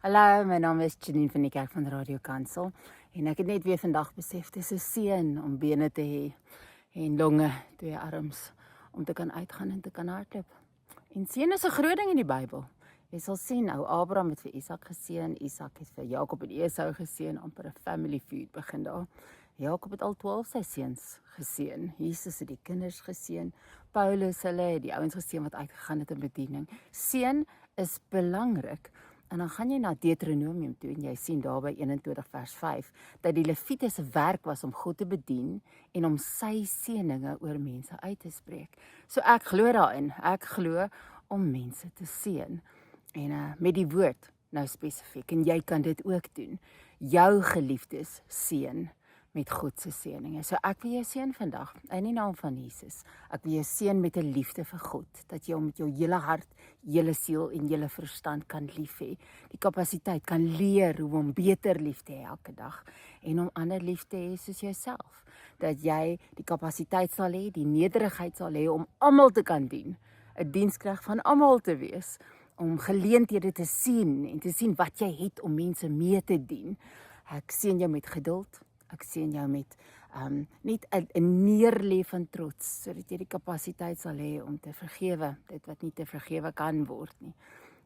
Hallo, my naam is Janine van die Kerk van Radio Kansel en ek het net weer vandag besef, dis 'n seën om bene te hê en longe, twee arms, om te kan uitgaan en te kan hardloop. En seën is 'n groot ding in die Bybel. Jy sal sien, ou Abraham het vir Isak geseën, Isak het vir Jakob en Esau geseën, amper 'n family feud begin daar. Jakob het al 12 sy seuns geseën. Jesus het die kinders geseën. Paulus het die ouens geseën wat uitgegaan het in bediening. Seën is belangrik. En dan gaan jy na Deuteronomium toe en jy sien daar by 21 vers 5 dat die Lewiete se werk was om God te bedien en om sy seëninge oor mense uit te spreek. So ek glo daarin. Ek glo om mense te seën. En met die woord nou spesifiek en jy kan dit ook doen. Jou geliefdes seën met God se seëninge. So ek wil jou seën vandag in die naam van Jesus. Ek wil jou seën met 'n liefde vir God, dat jy hom met jou hele hart, hele siel en hele verstand kan lief hê. Die kapasiteit kan leer hoe om beter lief te hê elke dag en om ander lief te hê soos jouself. Dat jy die kapasiteit sal hê, die nederigheid sal hê om almal te kan dien, 'n dienskrag van almal te wees, om geleenthede te sien en te sien wat jy het om mense mee te dien. Ek seën jou met geduld. Ek sien jou met net 'n neerlê van trots, sodat jy die kapasiteit sal hê om te vergewe, dit wat nie te vergewe kan word nie.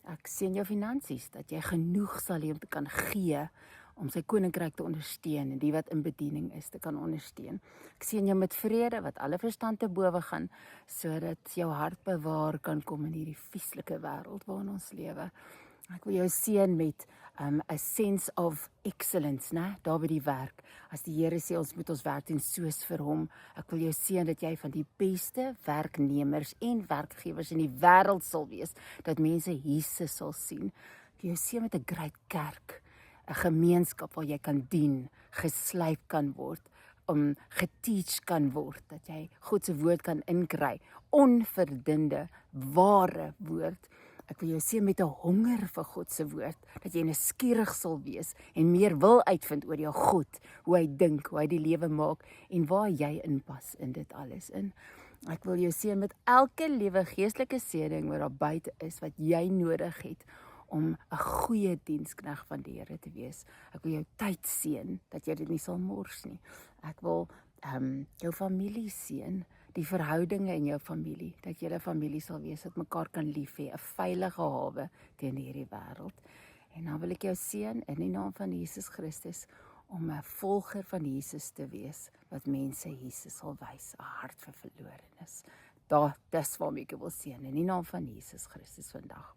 Ek sien jou finansies, dat jy genoeg sal hê om te kan gee, om sy koninkryk te ondersteun en die wat in bediening is te kan ondersteun. Ek sien jou met vrede wat alle verstand te bowe gaan, sodat jou hart bewaar kan kom in hierdie vieslike wêreld waarin ons lewe. Ek wil jou seën met 'n sense of excellence, né? Daar by die werk. As die Here sê ons moet ons werk doen soos vir hom. Ek wil jou seën dat jy van die beste werknemers en werkgewers in die wêreld sal wees, dat mense Jesus sal sien. Ek wil jou seën met 'n groot kerk, 'n gemeenskap waar jy kan dien, geslyp kan word, geteach kan word, dat jy God se woord kan inkry, onverdunde, ware woord. Ek wil jou seën met 'n honger vir God se woord, dat jy nuuskierig sal wees en meer wil uitvind oor jou God, hoe hy dink, hoe hy die lewe maak en waar jy inpas in dit alles in. Ek wil jou seën met elke liewe geestelike seëning wat daar buite is, wat jy nodig het om 'n goeie diensknegt van die Here te wees. Ek wil jou tyd seën, dat jy dit nie sal mors nie. Ek wil jou familie seën, die verhoudinge in jou familie, dat julle familie sal wees, dat mekaar kan lief hê, 'n veilige hawe teen hierdie wêreld. En dan wil ek jou seën in die naam van Jesus Christus, om 'n volger van Jesus te wees, wat mense Jesus sal wys, 'n hart vir verlorenes. Dis waarmee ek wil seën in die naam van Jesus Christus vandag.